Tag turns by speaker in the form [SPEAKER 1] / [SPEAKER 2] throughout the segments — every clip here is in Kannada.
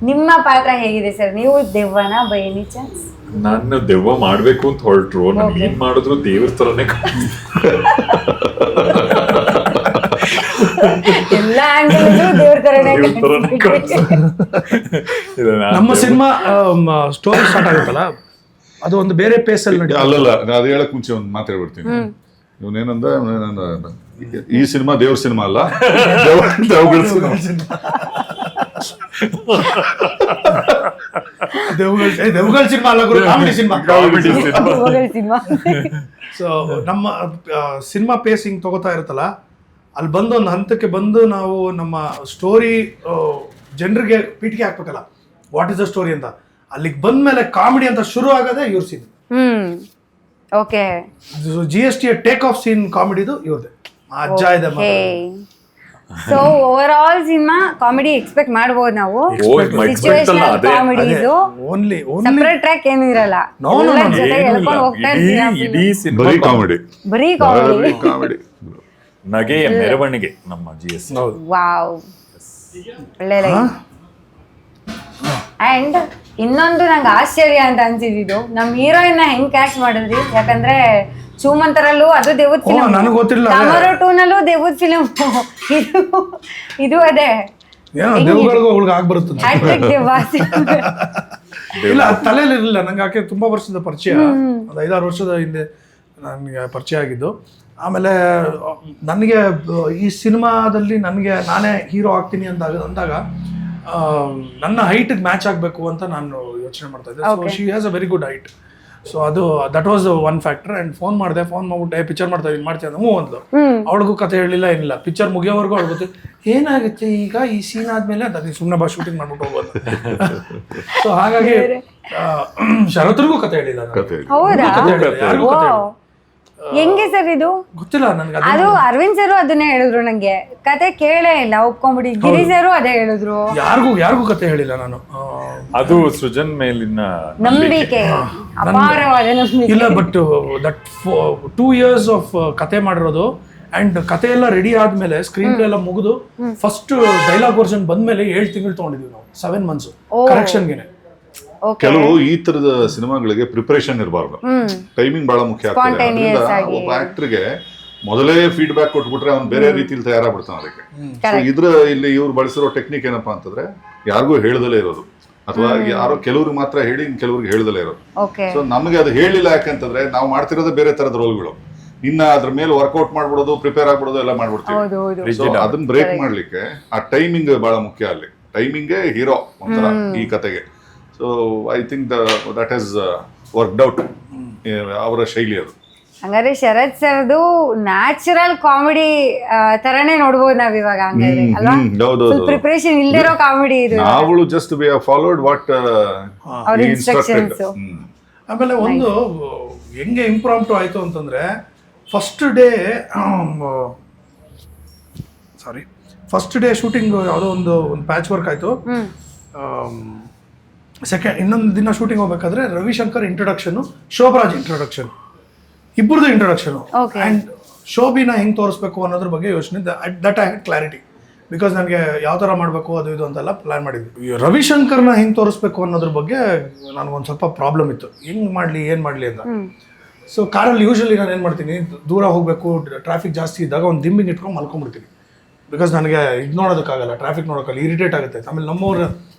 [SPEAKER 1] ನಿಮ್ಮ ಪಾತ್ರ ಹೇಗಿದೆ ಸರ್? ನೀವು ದೆವ್ವನ ಬೈ ಎನಿ ಚಾನ್ಸ್?
[SPEAKER 2] ನಾನು ದೆವ್ವ ಮಾಡ್ಬೇಕು ಅಂತ ಹೊರಟ್ರು, ನನ್ಗೆ ಏನ್ ಮಾಡಿದ್ರು ದೇವ್ರ ತರನೇ
[SPEAKER 1] ಎಲ್ಲ ಆಂಗಲಲ್ಲೂ ದೇವ್ರ ತರನೇ
[SPEAKER 3] ನಮ್ಮ ಸಿನಿಮಾ ಸ್ಟೋರಿ ಸ್ಟಾರ್ಟ್ ಆಗುತ್ತಲ್ಲ, ಅದು ಒಂದು ಬೇರೆ ಪೇಸ್ ಅಲ್ಲಿ ನಡೀತದೆ.
[SPEAKER 4] ಅಲ್ಲಲ್ಲ, ನಾನು ಅದು ಹೇಳಕ್ ಮುಂಚೆ ಒಂದು ಮಾತು ಹೇಳ್ಬಿಡ್ತೀನಿ. ಇವನೇನಂದ, ಈ ಸಿನಿಮಾ ದೇವ್ರ ಸಿನಿಮಾ ಅಲ್ಲ, ದೇವ್ಗಳ ಸಿನಿಮಾ.
[SPEAKER 3] ದೆವ್ಗಳ ಸಿನಿಮಾ ಅಲ್ಲ ಗುರು, ಕಾಮಿಡಿ ಸಿನಿಮಾ.
[SPEAKER 1] ಸಿನಿಮಾ.
[SPEAKER 3] ಸೊ ನಮ್ಮ ಸಿನಿಮಾ ಪೇಸ್ ಹಿಂಗ್ ತಗೋತಾ ಇರುತ್ತಲ್ಲ, ಅಲ್ಲಿ ಬಂದು ಒಂದು ಹಂತಕ್ಕೆ ಬಂದು ನಾವು ನಮ್ಮ ಸ್ಟೋರಿ ಜನರಿಗೆ ಪೀಠಿಗೆ ಹಾಕ್ಬೇಕಲ್ಲ, ವಾಟ್ ಇಸ್ ದ ಸ್ಟೋರಿ ಅಂತ. ಅಲ್ಲಿಗೆ ಬಂದ್ಮೇಲೆ ಕಾಮಿಡಿ ಅಂತ ಶುರು ಆಗೋದೇ ಇವ್ರ scene.
[SPEAKER 1] Okay.
[SPEAKER 3] GST take off scene ಕಾಮಿಡಿದು ಇವ್ರದೇ. ಅಜ್ಜ ಇದೆ.
[SPEAKER 1] So over all cinema comedy expect ಮಾಡಬಹುದು ನಾವು. ಸಿಚುವೇಶನಲ್ ಕಾಮಿಡಿ ಇದು,
[SPEAKER 3] ಓನ್ಲಿ
[SPEAKER 1] ಸೆಪರೇಟ್ ಟ್ರ್ಯಾಕ್ ಏನು ಇರಲ್ಲ. ಎಳ್ಕೊಂಡು ಹೋಗ್ತಾ
[SPEAKER 2] ಇಡೀ ಸಿನಿಮಾ
[SPEAKER 4] ಬರೀ ಕಾಮಿಡಿ,
[SPEAKER 1] ಬರೀ ಕಾಮಿಡಿ,
[SPEAKER 4] ಕಾಮಿಡಿ,
[SPEAKER 2] ನಗೆಯ ಮೆರವಣಿಗೆ ನಮ್ಮ GS.
[SPEAKER 1] ವಾವ್, ಒಳ್ಳೆ ಲೈನ್. ಅಂಡ್ ಇನ್ನೊಂದು ನಂಗೆ ಆಶ್ಚರ್ಯ ಅಂತ ಅನ್ಸಿದ್ದು, ನಮ್ ಹೀರೋಯಿನ್ ಹೆಂಗ್ ಕ್ಯಾಚ್ ಮಾಡಿದ್ರಿ? ಯಾಕಂದ್ರೆ ಚೂಮಂತರಲ್ಲೂ ಅದು ದೇವದ ಫಿಲ್ಮ್,
[SPEAKER 3] ನನಗೆ ಗೊತ್ತಿಲ್ಲ.
[SPEAKER 1] ಕಾಮರೋ 2 ನಲ್ಲೂ ದೇವದ ಫಿಲ್ಮ್, ಇದು ಅದೇ
[SPEAKER 3] ದೇವಗಳಿಗೂ ಅವಳಿಗೆ ಆಗ್ಬರುತ್ತೆ.
[SPEAKER 1] ಹ್ಯಾಟ್ರಿಕ್ ದೆವ್ವ.
[SPEAKER 3] ಇಲ್ಲ, ತಲೆಯಲ್ಲಿ ಇರಲಿಲ್ಲ ನಂಗೆ. ಆಕೆ ತುಂಬಾ ವರ್ಷದ ಪರಿಚಯ, ಒಂದು 5-6 ವರ್ಷದ ಹಿಂದೆ ನನಗೆ ಪರಿಚಯ ಆಗಿದ್ದು. ಆಮೇಲೆ ನನಗೆ ಈ ಸಿನಿಮಾದಲ್ಲಿ ನಾನೇ ಹೀರೋ ಆಗ್ತೀನಿ ಅಂದಾಗ ನನ್ನ ಹೈಟ್ಗೆ ಮ್ಯಾಚ್ ಆಗಬೇಕು ಅಂತ ನಾನು ಯೋಚನೆ ಮಾಡ್ತಾ ಇದ್ದೆ. So she has a very good height. So ಅದು that was one factor. And phone ಮಾಡ್ಬಿಟ್ಟೆ, ಪಿಕ್ಚರ್ ಮಾಡ್ತೀನಿ ಅಂದ ಅಂದ್ಲು. ಅವಳಿಗೂ ಕತೆ ಹೇಳಿಲ್ಲ, ಏನಿಲ್ಲ. ಪಿಕ್ಚರ್ ಮುಗಿಯೋವರೆಗೂ ಅವಳು ಗೊತ್ತು ಏನಾಗುತ್ತೆ ಈಗ ಈ ಸೀನ್ ಆದ್ಮೇಲೆ ಅಂತ. ನೀವು ಸುಮ್ಮನೆ ಶೂಟಿಂಗ್ ಮಾಡ್ಬಿಟ್ಟು ಹೋಗೋದು. ಸೊ ಹಾಗಾಗಿ ಶರತ್ರಿಗೂ ಕತೆ ಹೇಳಿಲ್ಲ, ಯಾರಿಗೂ ಕತೆ ಹೇಳಿಲ್ಲ.
[SPEAKER 1] ಹೆಂಗೆ ಸರ್ ಇದು
[SPEAKER 3] ಗೊತ್ತಿಲ್ಲ ನನಗೆ.
[SPEAKER 1] ಅದು ಅರವಿಂದ್ ಸರ್ ಅದನ್ನೇ ಹೇಳಿದ್ರು, ನಂಗೆ ಕತೆ ಕೇಳೇ ಇಲ್ಲ, ಒಪ್ಕೊಂಡ್ಬಿಡಿ. ಗಿರಿ ಸರ್ ಅದೇ ಹೇಳಿದ್ರು,
[SPEAKER 3] ಯಾರಿಗೂ ಕತೆ ಹೇಳಿಲ್ಲ ನಾನು.
[SPEAKER 2] ಅದು ಸೃಜನ್ ಮೇಲಿನ
[SPEAKER 1] ನಂಬಿಕೆ, ಅಪಾರವಾದ ನಂಬಿಕೆ.
[SPEAKER 3] ಇಲ್ಲ, ಬಟ್ ದಟ್ 2 years ಆಫ್ ಕತೆ ಮಾಡಿರೋದು. ಅಂಡ್ ಕತೆ ಎಲ್ಲ ರೆಡಿ ಆದ್ಮೇಲೆ, ಸ್ಕ್ರೀನ್ ಪ್ಲೇ ಎಲ್ಲ ಮುಗಿದು ಫಸ್ಟ್ ಡೈಲಾಗ್ ವರ್ಷನ್ ಬಂದ್ಮೇಲೆ 7 ತಿಂಗಳು ತಗೊಂಡಿದ್ವಿ ನಾವು, 7 months ಕರೆಕ್ಷನ್ಗೆ.
[SPEAKER 4] ಕೆಲವು ಈ ತರದ ಸಿನಿಮಾಗಳಿಗೆ ಪ್ರಿಪರೇಷನ್ ಇರಬಾರ್ದು, ಟೈಮಿಂಗ್ ಬಹಳ ಮುಖ್ಯ ಆಗ್ತದೆ. ಅದರಿಂದ ಒಬ್ಬ ಆಕ್ಟರ್ಗೆ ಮೊದಲೇ ಫೀಡ್ಬ್ಯಾಕ್ ಕೊಟ್ಬಿಟ್ರೆ ಅವ್ನು ಬೇರೆ ರೀತಿಯಲ್ಲಿ ತಯಾರಾಗ್ಬಿಡ್ತಾನೆ. ಅದಕ್ಕೆ ಇಲ್ಲಿ ಇವ್ರು ಬಳಸಿರೋ ಟೆಕ್ನಿಕ್ ಏನಪ್ಪಾ ಅಂತಂದ್ರೆ, ಯಾರಿಗೂ ಹೇಳ್ದಲೇ ಇರೋದು, ಅಥವಾ ಯಾರೋ ಕೆಲವ್ರಿಗೆ ಮಾತ್ರ ಹೇಳಿ ಇನ್ ಕೆಲವ್ರಿಗೆ ಹೇಳ್ದಲೇ ಇರೋದು. ಸೊ ನಮಗೆ ಅದು ಹೇಳಿಲ್ಲ, ಯಾಕಂತಂದ್ರೆ ನಾವು ಮಾಡ್ತಿರೋದೇ ಬೇರೆ ತರದ ರೋಲ್ಗಳು. ಇನ್ನ ಅದ್ರ ಮೇಲೆ ವರ್ಕೌಟ್ ಮಾಡ್ಬಿಡೋದು, ಪ್ರಿಪೇರ್ ಆಗ್ಬಿಡೋದು ಎಲ್ಲ ಮಾಡ್ಬಿಡ್ತೀವಿ. ಸೊ ಅದನ್ನ ಬ್ರೇಕ್ ಮಾಡ್ಲಿಕ್ಕೆ ಆ ಟೈಮಿಂಗ್ ಬಹಳ ಮುಖ್ಯ. ಅಲ್ಲಿ ಟೈಮಿಂಗೇ ಹೀರೋ ಒಂಥರ ಈ ಕತೆಗೆ. So I think that has worked out, ಅವರ ಶೈಲಿ ಅದು.
[SPEAKER 1] ಹಂಗಾದ್ರೆ ಶರತ್ ಸರ್ದು ನ್ಯಾಚುರಲ್ ಕಾಮಿಡಿ ತರನೇ ನೋಡ್ಬೋದು ನಾವ್ ಇವಾಗ, ಹಂಗಾದ್ರೆ ಅಲ್ವಾ? ಪ್ರಿಪರೇಷನ್ ಇಲ್ದಿರೋ ಕಾಮಿಡಿ ಇದು.
[SPEAKER 4] ನಾವು just we have followed what
[SPEAKER 1] ಅವರ ಇನ್ಸ್ಟ್ರಕ್ಷನ್ಸ್.
[SPEAKER 3] ಆಮೇಲೆ ಒಂದು ಹೆಂಗೆ ಇಂಪ್ರಾಂಪ್ಟು ಆಯ್ತು ಅಂತಂದ್ರೆ, ಫಸ್ಟ್ ಡೇ ಶೂಟಿಂಗ್ ಯಾವುದೋ ಒಂದು ಪ್ಯಾಚ್ ವರ್ಕ್ ಆಯ್ತು. ಇನ್ನೊಂದು ದಿನ ಶೂಟಿಂಗ್ ಹೋಗ್ಬೇಕಾದ್ರೆ ರವಿಶಂಕರ್ ಇಂಟ್ರೊಡಕ್ಷನ್, ಶೋಭರಾಜ್ ಇಂಟ್ರೊಡಕ್ಷನ್, ಇಬ್ಬರದು ಇಂಟ್ರೊಡಕ್ಷನ್. ಅಂಡ್ ಶೋಭಿನ ಹೆಂಗ್ ತೋರಿಸ್ಬೇಕು ಅನ್ನೋದ್ರ ಬಗ್ಗೆ ಯೋಚನೆ. That I had clarity, because ನನಗೆ ಯಾವ ಥರ ಮಾಡಬೇಕು ಅದು ಇದು ಅಂತೆಲ್ಲ ಪ್ಲಾನ್ ಮಾಡಿದ್ವಿ. ರವಿಶಂಕರ್ನ ಹೆಂಗ್ ತೋರಿಸ್ಬೇಕು ಅನ್ನೋದ್ರ ಬಗ್ಗೆ ನನಗೊಂದು ಸ್ವಲ್ಪ ಪ್ರಾಬ್ಲಮ್ ಇತ್ತು, ಹೆಂಗ್ ಮಾಡಲಿ ಏನು ಮಾಡಲಿ ಅಂತ. ಸೊ ಕಾರಲ್ಲಿ ಯೂಶಲಿ ನಾನು ಏನು ಮಾಡ್ತೀನಿ, ದೂರ ಹೋಗಬೇಕು, ಟ್ರಾಫಿಕ್ ಜಾಸ್ತಿ ಇದ್ದಾಗ ಒಂದು ದಿಂಬಿಂಗ್ ಇಟ್ಕೊಂಡು ಮಲ್ಕೊಂಡ್ಬಿಡ್ತೀನಿ. ಬಿಕಾಸ್ ನನಗೆ ಇದು ನೋಡೋದಕ್ಕಾಗಲ್ಲ, ಟ್ರಾಫಿಕ್ ನೋಡೋಕ್ಕಲ್ಲ, ಇರಿಟೇಟ್ ಆಗುತ್ತೆ. ಆಮೇಲೆ ನಮ್ಮವ್ರ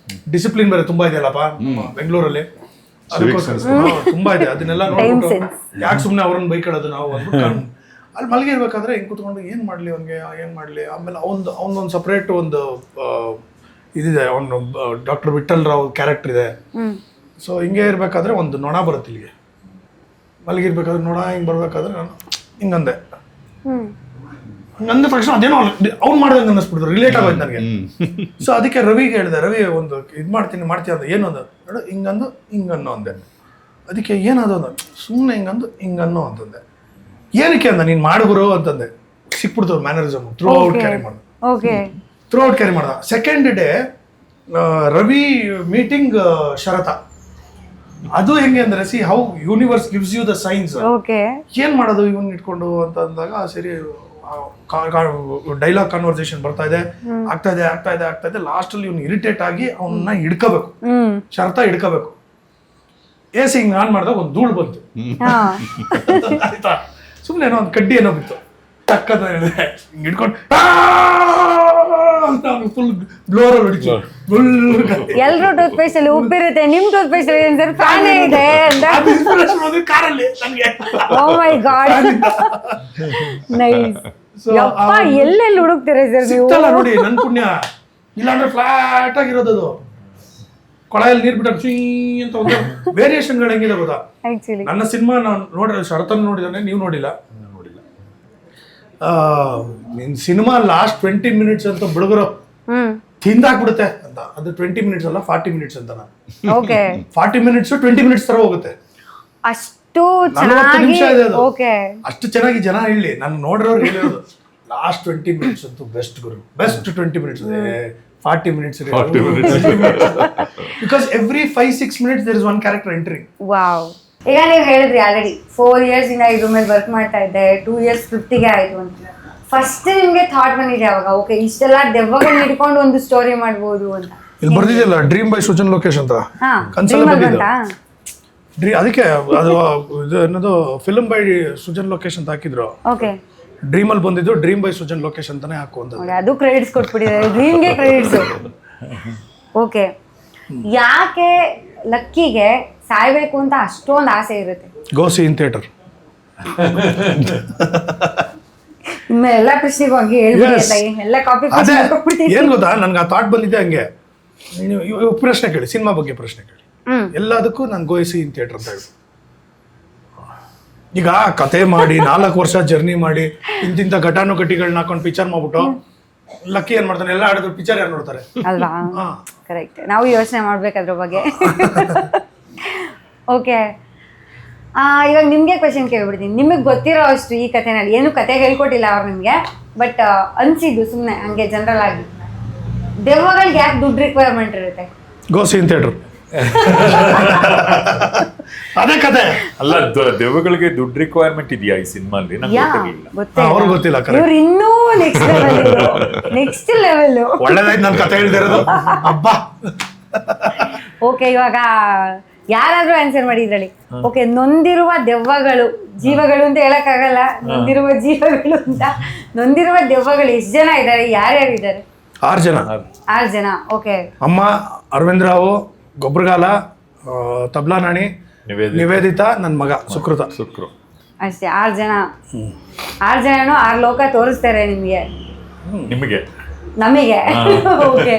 [SPEAKER 3] ಡಿಸಿಪ್ಲಿನ್ ಬೇರೆ ತುಂಬಾ ಇದೆಯಲ್ಲಪ್ಪ ಬೆಂಗಳೂರಲ್ಲಿ, ಅದಕ್ಕೋಸ್ಕರ ತುಂಬಾ ಇದೆ. ಅದನ್ನೆಲ್ಲ ನೋಡ್ಬಿಟ್ಟು ಯಾಕೆ ಸುಮ್ಮನೆ ಅವ್ರನ್ನ ಬೈಕೊಳ್ಳೋದು ನಾವು ಅಂದ್ಬಿಟ್ಟು ಅಲ್ಲಿ ಮಲಗಿರ್ಬೇಕಾದ್ರೆ ಹಿಂಗೆ ಕೂತ್ಕೊಂಡು ಏನು ಮಾಡಲಿ ಅವನಿಗೆ. ಆಮೇಲೆ ಅವನೊಂದು ಸಪ್ರೇಟ್ ಒಂದು ಇದಿದೆ, ಅವನು ಡಾಕ್ಟರ್ ವಿಠಲ್ ರಾವ್ ಕ್ಯಾರೆಕ್ಟರ್ ಇದೆ. ಸೊ ಹಿಂಗೆ ಇರಬೇಕಾದ್ರೆ ಒಂದು ನೊಣ ಬರುತ್ತೆ ಇಲ್ಲಿಗೆ, ಮಲಗಿರ್ಬೇಕಾದ್ರೆ ನೊಣ ಹಿಂಗೆ ಬರ್ಬೇಕಾದ್ರೆ ನಾನು ಹಿಂಗಂದೆ. ಅಂದ ತಕ್ಷಣ ಅದೇನೋ ಅವ್ನು ಮಾಡ್ದಂಗೆ ಅನ್ನಿಸ್ಬಿಡ್ತು, ರಿಲೇಟ್ ಆಗೋಯ್ತು ನನಗೆ. ಸೊ ಅದಕ್ಕೆ ರವಿಗೆ ಹೇಳಿದೆ, ರವಿ ಒಂದು ಇದು ಮಾಡ್ತೀಯ ಅಂದ. ಏನು ಅಂದ ನೋಡು, ಹಿಂಗನ್ನು ಅಂದೆ. ಅದಕ್ಕೆ ಏನದು ಅಂದ, ಸುಮ್ಮನೆ ಹಿಂಗನ್ನು ಅಂತಂದೆ. ಏನಕ್ಕೆ ಅಂದ, ನೀನು ಮಾಡುಗುರು ಅಂತಂದೆ. ಸಿಕ್ಬಿಡ್ತು ಮ್ಯಾನರಿಸಮ್, ಥ್ರೂ ಔಟ್ ಕ್ಯಾರಿ ಮಾಡ್ದ. Second day Ravi meeting Sharath. ಅದು ಹೆಂಗೆ ಅಂದ್ರೆ, see how universe gives you the signs. ಏನ್ ಮಾಡೋದು ಇವನ್ ಇಟ್ಕೊಂಡು ಅಂತ ಅಂದಾಗ, ಸರಿ ಡೈಲಾಗ್ ಕಾನ್ವರ್ಸೇಷನ್ ಬರ್ತಾ ಇದೆ, ಆಗ್ತಾ ಇದೆ ಲಾಸ್ಟ್ ಅಲ್ಲಿ ಇವ್ನು ಇರಿಟೇಟ್ ಆಗಿ ಅವನ್ನ ಹಿಡ್ಕೋಬೇಕು, ಶರ್ತ ಹಿಡ್ಕೋಬೇಕು. AC ಹಿಂಗ್ ಆನ್ ಮಾಡಿದಾಗ ಒಂದು ಧೂಳು ಬಂತು, ಆಯ್ತಾ, ಸುಮ್ನೆ ಏನೋ ಒಂದು ಕಡ್ಡಿ ಏನೋ ಬಿತ್ತು, ಟಕ್ಕಂತ ಹೇಳಿದೆ, ಹಿಂಗ್ ಹಿಡ್ಕೊಂಡು ಅಂತ ಫುಲ್ ಬ್ಲೋರ್ ಹೊಡಿತು.
[SPEAKER 1] ಎಲ್ರು ಟೂತ್ ಪೇಸ್ಟ್ ಅಲ್ಲಿ ಉಪ್ಪಿರುತ್ತೆ, ನಿಮ್ ಟೂತ್ ಪೇಸ್ಟ್ ಅಲ್ಲಿ ಸರ್ ಫ್ಯಾನೇ ಇದೆ ಅಂತ
[SPEAKER 3] ಕಾರಲ್ಲಿ ನನಗೆ
[SPEAKER 1] ಓ ಮೈ ಗಾಡ್, ನೈಸ್. ಯಪ್ಪ ಎಲ್ಲೆಲ್ಲಿ ಹುಡುಕ್ತೀರಾ ಸರ್ ನೀವು?
[SPEAKER 3] ಸಿಕ್ತಲ್ಲ ನೋಡಿ ನನ್ ಪುಣ್ಯ, ಇಲ್ಲಾಂದ್ರೆ ಫ್ಲಾಟ್ ಆಗಿರೋದು ಅದು, ಕೊಳಯಲ್ಲಿ ನೀರ್ ಬಿಟ್ಟ ಅಂತ ಒಂದು ವೇರಿಯೇಷನ್ಗಳು ಹೆಂಗಿದೆ ಗೊತ್ತಾ?
[SPEAKER 1] ಆಕ್ಚುಲಿ
[SPEAKER 3] ನನ್ನ ಸಿನಿಮಾ ನಾನು ನೋಡಿದ್ರೆ ಶರತನ್ ನೋಡಿದಾನೆ, ನೀವು ನೋಡಿಲ್ಲ. ನಿನ್ ಸಿನಿಮಾ ಲಾಸ್ಟ್ 20 minutes ಅಂತ ಬಿಡುಗರು ತಿಂದಾಕ್ಬಿಡುತ್ತೆ ಅಂತ, ಅದು 20 minutes ಅಲ್ಲ 40 minutes ಅಂತ. ನಾನು
[SPEAKER 1] ಓಕೆ
[SPEAKER 3] 40 minutes 20 minutes ತರ ಹೋಗುತ್ತೆ,
[SPEAKER 1] ಅಷ್ಟು
[SPEAKER 3] 40
[SPEAKER 1] ಚೆನ್ನಾಗಿ.
[SPEAKER 3] ನಿಮಿಷ ಇದೆ ಅದು.
[SPEAKER 1] ಓಕೆ
[SPEAKER 3] ಅಷ್ಟು ಚೆನ್ನಾಗಿ ಜನ ಹೇಳಿ, ನಾನು ನೋಡಿರೋರು ಹೇಳಿರೋದು ಲಾಸ್ಟ್ 20 minutes ಅಂತೂ best Guru, best 20 minutes. 40 minutes because every 5-6 minutes there is one character entering.
[SPEAKER 1] Wow. ಈಗ ನೀವು ಹೇಳಿದ್ರಿ ಆಲ್ರೆಡಿ 4 years ಇಂದ ಇದ್ರ ಮೇಲೆ ವರ್ಕ್ ಮಾಡ್ತಾ ಇದ್ದೆ, 2 years ಸ್ಕ್ರಿಪ್ಟಿಗೆ ಆಯ್ತು ಅಂತ. ಫಸ್ಟ್ ನಿಮ್ಗೆ ಥಾಟ್ ಬಂದಿದೆ ಅವಾಗ, ಓಕೆ ಇಷ್ಟೆಲ್ಲ ದೆವ್ವಗಳನ್ನ ಹಿಡ್ಕೊಂಡು ಒಂದು ಸ್ಟೋರಿ ಮಾಡ್ಬೋದು ಅಂತ?
[SPEAKER 3] ಇಲ್ಲಿ ಬರ್ದಿದೆಯಲ್ಲ ಡ್ರೀಮ್ ಬೈ ಸುಜನ್ ಲೋಕೇಶ್ ಅಂತ,
[SPEAKER 1] ಹಾ,
[SPEAKER 3] ಕನ್ಸಲ್ಲ
[SPEAKER 1] dream
[SPEAKER 3] ಬಂದಿದ್ದು.
[SPEAKER 1] ಬಂತಾ?
[SPEAKER 3] ಅದಕ್ಕೆ ಅದು ಇದು ಅನ್ನೋದು ಫಿಲ್ಮ್ ಬೈ ಸುಜನ್ ಲೋಕೇಶ್ ಅಂತ ಹಾಕಿದ್ರು.
[SPEAKER 1] ಓಕೆ,
[SPEAKER 3] ಡ್ರೀಮ್ ಅಲ್ಲಿ ಬಂದಿದ್ದು ಡ್ರೀಮ್ ಬೈ ಸುಜನ್ ಲೋಕೇಶ್ ಅಂತಾನೆ ಹಾಕು ಅಂತ.
[SPEAKER 1] ಅದು ಕ್ರೆಡಿಟ್ಸ್ ಕೊಟ್ಬಿಟ್ಟಿದ್ದಾರೆ, ಡ್ರೀಮ್ಗೆ ಕ್ರೆಡಿಟ್ಸ್. ಓಕೆ, ಯಾಕೆ ಲಕ್ಕಿಗೆ ಸಾಯ್ಬೇಕು ಅಂತ ಅಷ್ಟೊಂದು ಆಸೆ ಇರುತ್ತೆ?
[SPEAKER 3] ಗೋಸಿ ಇನ್ ಥಿಯೇಟರ್.
[SPEAKER 1] ಇನ್ಮೇಲೆ ಎಲ್ಲ ಪ್ರಶ್ನೆಗೂ ಹಂಗೆ ಹೇಳ್ಬಿಡಿ, ಎಲ್ಲ ಕಾಪಿ
[SPEAKER 3] ಅದೇ ಏನ್ ಗೊತ್ತಾ, ನನ್ಗೆ ಆ ಥಾಟ್ ಬಂದಿದ್ದೆ ಹಂಗೆ. ನೀವು ಪ್ರಶ್ನೆ ಕೇಳಿ, ಸಿನಿಮಾ ಬಗ್ಗೆ ಪ್ರಶ್ನೆ ಕೇಳಿ, ಎಲ್ಲದಕ್ಕೂ ನಾನು ಗೋಸಿ ಇನ್ ಥಿಯೇಟರ್ ಅಂತ ಹೇಳಿ. ಈಗ ಕತೆ ಮಾಡಿ 4 ವರ್ಷ ಜರ್ನಿ ಮಾಡಿ ಇಂತಿಂತ ಘಟಾನುಘಟಿಗಳನ್ನ ಹಾಕೊಂಡು ಪಿಕ್ಚರ್ ಮಾಡ್ಬಿಟ್ಟು ಲಕ್ಕಿ ಏನ್ ಮಾಡ್ತಾನೆ, ಎಲ್ಲ ಆಡಿದ್ರು ಪಿಕ್ಚರ್ ಯಾರು ನೋಡ್ತಾರೆ
[SPEAKER 1] ಅಲ್ವಾ? ಕರೆಕ್ಟ್, ನಾವು ಯೋಚನೆ ಮಾಡ್ಬೇಕು ಅದ್ರ ಬಗ್ಗೆ. ಓಕೆ, ಇವಾಗ ನಿಮಗೆ ಕ್ವೆಶನ್ ಕೇಳ್ಬಿಡ್ತೀನಿ. ನಿಮಗೆ ಗೊತ್ತಿರೋ ಅಷ್ಟು ಈ ಕಥೆನಲ್ಲಿ, ಏನು ಕತೆ ಹೇಳ್ಕೊಟ್ಟಿಲ್ಲ ಅವ್ರು ನಿಮಗೆ, ಬಟ್ ಅನ್ಸಿದ್ದು ಸುಮ್ಮನೆ ಹಂಗೆ ಜನರಲ್ ಆಗಿ, ದೆವ್ವಗಳಿಗೆ ಯಾಕೆ ದುಡ್ಡು ರಿಕ್ವೈರ್ಮೆಂಟ್ ಇರುತ್ತೆ?
[SPEAKER 3] ಗೋಸಿ ಇನ್ ಥಿಯೇಟರ್ ಅದೇ ಕತೆ
[SPEAKER 2] ಅಲ್ಲ, ದೆವ್ವಗಳಿಗೆ ದುಡ್ಡು ರಿಕ್ವೈರ್ಮೆಂಟ್ ಇದೆಯಾ ಈ ಸಿನಿಮಾಲಿ? ನಂಗೆ
[SPEAKER 3] ಅವ್ರಿಗೆ ಗೊತ್ತಿಲ್ಲ.
[SPEAKER 1] ಇವ್ರು ಇನ್ನೂ ನೆಕ್ಸ್ಟ್ ಲೆವೆಲ್.
[SPEAKER 3] ಒಳ್ಳೇದಾಯ್ತು ನಾನು ಕತೆ ಹೇಳ್ದಿರೋದು. ಹಬ್ಬ.
[SPEAKER 1] ಓಕೆ, ಇವಾಗ ಯಾರಾದ್ರೂ ಆನ್ಸರ್ ಮಾಡಿ ಇದ್ರಲ್ಲಿ. ಓಕೆ, ನೊಂದಿರುವ ದೆವ್ವಗಳು, ಜೀವಗಳು ಅಂತ ಹೇಳಕ್ಕಾಗಲ್ಲ, ನೊಂದಿರುವ ಜೀವಗಳು ಅಂತ. ನೊಂದಿರುವ ದೆವ್ವಗಳು ಎಷ್ಟು ಜನ ಇದ್ದಾರೆ, ಯಾರ್ಯಾರು ಇದ್ದಾರೆ?
[SPEAKER 3] 6 ಜನ.
[SPEAKER 1] 6 ಜನ. ಓಕೆ,
[SPEAKER 3] ಅಮ್ಮ, ಅರವಿಂದ್ ರಾವ್, ಗೊಬ್ಬರಗಾಲ, ತಬ್ಲಾ ನಾಣಿ, ನಿವೇದಿತಾ, ನನ್ನ ಮಗ ಸುಕೃತ.
[SPEAKER 1] ಅಷ್ಟೇ 6 ಜನ. 6 ಜನನು 6 ಲೋಕ ತೋರಿಸ್ತಾರೆ ನಿಮಗೆ, ನಮಗೆ. ಓಕೆ,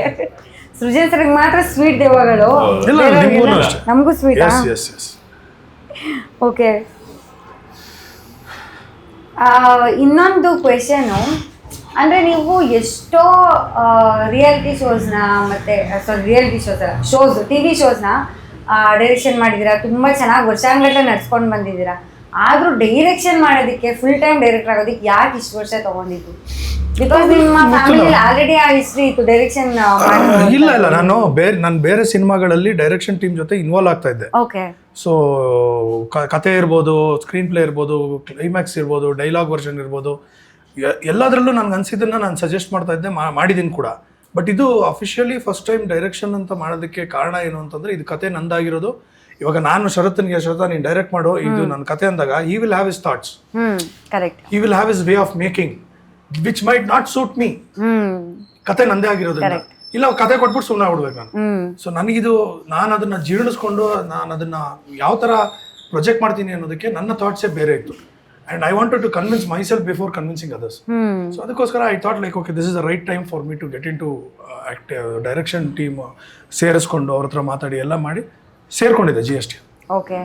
[SPEAKER 1] ಸೃಜನ್ ಸರ್ಗೆ ಮಾತ್ರ ಸ್ವೀಟ್ ದೆವ್ವಗಳು, ನಮಗೂ ಸ್ವೀಟ್. ಓಕೆ, ಇನ್ನೊಂದು ಕ್ವೆಶನು, ಅಂದರೆ ನೀವು ಎಷ್ಟೋ ರಿಯಾಲಿಟಿ ಶೋಸ್ನ ಮತ್ತು ಶೋಸ್ TV ಶೋಸ್ನ ಡೈರೆಕ್ಷನ್ ಮಾಡಿದ್ದೀರಾ, ತುಂಬ ಚೆನ್ನಾಗಿ ವರ್ಷಾಂಗಟ್ಟಲೆ ನಡ್ಸ್ಕೊಂಡು ಬಂದಿದ್ದೀರಾ. ಆದರೂ ಡೈರೆಕ್ಷನ್ ಮಾಡೋದಕ್ಕೆ, ಫುಲ್ ಟೈಮ್ ಡೈರೆಕ್ಟರ್ ಆಗೋದಕ್ಕೆ ಯಾಕೆ ಇಷ್ಟು ವರ್ಷ ತೊಗೊಂಡಿದ್ದು? ಬಿಕಾಸ್ ನಿಮ್ಮ ಫ್ಯಾಮಿಲಿಯಲ್ಲಿ ಆಲ್ರೆಡಿ ಆ ಹಿಸ್ಟ್ರಿ ಇತ್ತು ಡೈರೆಕ್ಷನ್.
[SPEAKER 3] ಇಲ್ಲ, ನಾನು ಬೇರೆ ಸಿನಿಮಾಗಳಲ್ಲಿ ಡೈರೆಕ್ಷನ್ ಟೀಮ್ ಜೊತೆ ಇನ್ವಾಲ್ವ್ ಆಗ್ತಾ ಇದ್ದೆ.
[SPEAKER 1] ಓಕೆ,
[SPEAKER 3] ಸೊ ಕತೆ ಇರ್ಬೋದು, ಸ್ಕ್ರೀನ್ ಪ್ಲೇ ಇರ್ಬೋದು, ಕ್ಲೈಮ್ಯಾಕ್ಸ್ ಇರ್ಬೋದು, ಡೈಲಾಗ್ ವರ್ಷನ್ ಇರ್ಬೋದು, ಎಲ್ಲದರಲ್ಲೂ ನನ್ಗೆ ಅನ್ಸಿದ್ದನ್ನ ನಾನು ಸಜೆಸ್ಟ್ ಮಾಡ್ತಾ ಇದ್ದೆ, ಮಾಡಿದ್ದೀನಿ ಕೂಡ. ಬಟ್ ಇದು ಅಫಿಷಿಯಲಿ ಫಸ್ಟ್ ಟೈಮ್ ಡೈರೆಕ್ಷನ್ ಅಂತ ಮಾಡೋದಕ್ಕೆ ಕಾರಣ ಏನು ಅಂತಂದ್ರೆ, ಇದು ಕತೆ ನಂದಾಗಿರೋದು. ಇವಾಗ ನಾನು ಶರತ್ ನೀನು ಡೈರೆಕ್ಟ್ ಮಾಡೋ, ಇದು ನನ್ನ ಕತೆ ಅಂದಾಗ he will have his thoughts.
[SPEAKER 1] Correct.
[SPEAKER 3] he will have his way of making which might not suit me. ಕತೆ ನಂದೇ ಆಗಿರೋದ್ರಿಂದ ಇಲ್ಲ ಕತೆ ಕೊಟ್ಬಿಟ್ಟು ಸುಮ್ಮನೆ ಆಗ್ಬಿಡ್ಬೇಕು ನಾನು. ಸೊ ನನಗಿದು, ನಾನು ಅದನ್ನ ಜೀರ್ಣಿಸ್ಕೊಂಡು ನಾನು ಅದನ್ನ ಯಾವ ತರ ಪ್ರೊಜೆಕ್ಟ್ ಮಾಡ್ತೀನಿ ಅನ್ನೋದಕ್ಕೆ ನನ್ನ ಥಾಟ್ಸೇ ಬೇರೆ ಇತ್ತು. And I wanted to convince myself before convincing others. So ಅದಕ್ಕೋಸ್ಕರ I thought like, okay, this is the right time for me to get into direction team. ಸೇರಿಸ್ಕೊಂಡು ಅವ್ರ ಹತ್ರ ಮಾತಾಡಿ ಎಲ್ಲ ಮಾಡಿ ಸೇರ್ಕೊಂಡಿದ್ದೆ GST.
[SPEAKER 1] ಓಕೆ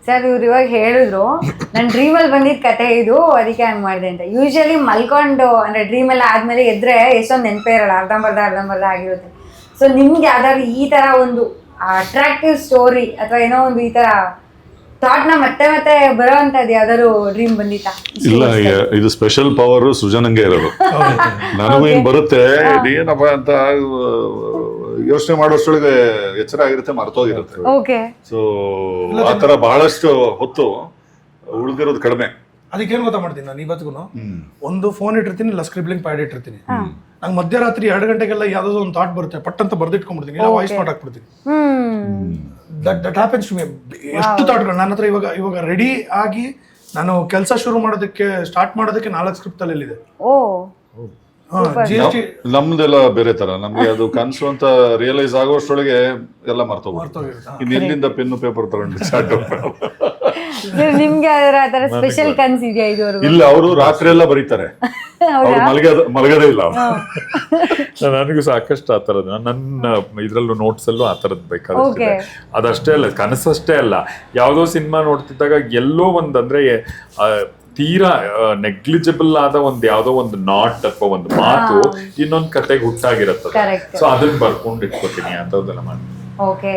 [SPEAKER 1] ಸರ್, ಇವ್ರು ಇವಾಗ ಹೇಳಿದ್ರು ನನ್ನ ಡ್ರೀಮಲ್ಲಿ ಬಂದಿದ್ದ ಕತೆ ಇದು, ಅದಕ್ಕೆ ಹಂಗೆ ಮಾಡಿದೆ ಅಂತ. ಯೂಶಲಿ ಮಲ್ಕೊಂಡು ಅಂದರೆ ಡ್ರೀಮೆಲ್ಲ ಆದಮೇಲೆ ಎದ್ರೆ ಎಷ್ಟೊಂದು ನೆನಪೇ ಇರಲ್ಲ, ಅರ್ಧಂಬರ್ಧ ಆಗಿರುತ್ತೆ. ಸೊ ನಿಮ್ಗೆ ಯಾವ್ದಾದ್ರು ಈ ಥರ ಒಂದು ಅಟ್ರಾಕ್ಟಿವ್ ಸ್ಟೋರಿ ಅಥವಾ ಏನೋ ಒಂದು ಈ ಥರ ಥಾಟ್ನ ಮತ್ತೆ ಬರೋವಂಥದ್ದು ಯಾವ್ದಾದ್ರು ಡ್ರೀಮ್ ಬಂದಿತ್ತಾ?
[SPEAKER 4] ಇಲ್ಲ, ಇದು ಸ್ಪೆಷಲ್ ಪವರ್ ಸೃಜನಂಗೆ ಇರೋದು. ನನಗೂ ಏನ್ ಬರುತ್ತೆ ಏನಪ್ಪ ಅಂತ ಯೋಚನೆ ಮಾಡೋಷ್ಟೊಳಗೆ ಎಚ್ಚರ ಆಗಿರುತ್ತೆ, ಮರ್ತೋಗಿರುತ್ತೆ.
[SPEAKER 1] ಓಕೆ,
[SPEAKER 4] ಸೊ ಆತರ ಬಹಳಷ್ಟು ಹೊತ್ತು ಉಳಿದಿರೋದು ಕಡಿಮೆ.
[SPEAKER 3] ಅದಕ್ಕೇನು ಗೊತ್ತಾ ಮಾಡ್ತೀನಿ ನಾನು ಇವತ್ತಿಗೂ ಒಂದು ಫೋನ್ ಇಟ್ಟಿರ್ತೀನಿ, ಇಲ್ಲ ಸ್ಕ್ರಿಬ್ಲಿಂಗ್ ಪ್ಯಾಡ್ ಇಟ್ಟಿರ್ತೀನಿ. ನಂಗೆ ಮಧ್ಯರಾತ್ರಿ 2 ಗಂಟೆಗೆಲ್ಲ ಯಾವ್ದಾದ್ರು ಒಂದು ಥಾಟ್ ಬರುತ್ತೆ, ಪಟ್ ಅಂತ ಬರ್ದಿಟ್ಕೊಂಡ್ಬಿಡ್ತೀನಿ, ಇಲ್ಲ ವಾಯ್ಸ್ ನೋಟ್ ಹಾಕ್ಬಿಡ್ತೀನಿ. That happens to me. ಎಷ್ಟು ಥಾಟ್ಗಳು ನನ್ನ ಹತ್ರ ಇವಾಗ ರೆಡಿ ಆಗಿ ನಾನು ಕೆಲಸ ಶುರು ಮಾಡೋದಕ್ಕೆ ಸ್ಟಾರ್ಟ್ ಮಾಡೋದಕ್ಕೆ 4 ಸ್ಕ್ರಿಪ್ಟ್ ಅಲ್ಲಿ ಇದೆ.
[SPEAKER 1] ಓ
[SPEAKER 3] GST
[SPEAKER 4] ನಮ್ದೆಲ್ಲ ಬೇರೆ ತರ, ನಮ್ಗೆ ಅದು ಕನ್ಸು ಅಂತ ರಿಯಲೈಸ್ ಆಗೋಷ್ಟೊಳಗೆ ಎಲ್ಲ ಮರ್ತೋಗ್ಬಿಡ್ತು. ಇನ್ನು ಎಲ್ಲಿಂದ ಪೆನ್ನು ಪೇಪರ್ ತಗೊಂಡು ಸ್ಟಾರ್ಟ್.
[SPEAKER 1] ನಿಮ್ಗೆ ಅದರ ಸ್ಪೆಷಲ್ ಕನ್ಸ್ ಇದೆಯಾ ಇದುವರೆಗೂ?
[SPEAKER 4] ಇಲ್ಲ, ಅವರು ರಾತ್ರಿ ಎಲ್ಲ ಬರೀತಾರೆ, ಅವ್ರು ಮಲಗದೇ ಇಲ್ಲ.
[SPEAKER 2] ನನಗೂ ಸಾಕಷ್ಟು ಆ ಥರದ್ದು ನನ್ನ ಇದ್ರಲ್ಲೂ ನೋಟ್ಸ್ ಅಲ್ಲೂ ಆ ಥರದ್ದು ಬೇಕಾಗುತ್ತೆ. ಅದಷ್ಟೇ ಅಲ್ಲ, ಕನಸಷ್ಟೇ ಅಲ್ಲ, ಯಾವುದೋ ಸಿನಿಮಾ ನೋಡ್ತಿದ್ದಾಗ ಎಲ್ಲೋ ಒಂದಂದ್ರೆ ತೀರಾ ನೆಗ್ಲಿಜಿಬಲ್ ಆದ ಒಂದು ಯಾವುದೋ ಒಂದು ನಾಟ್ ಅಥವಾ ಒಂದು ಮಾತು ಇನ್ನೊಂದು ಕತೆಗೆ ಹುಟ್ಟಾಗಿರತ್ತದ. ಸೊ ಅದನ್ನ ಬರ್ಕೊಂಡು ಇಟ್ಕೋತೀನಿ, ಅಂತದೆಲ್ಲ ಮಾಡಿ.
[SPEAKER 1] ಓಕೆ.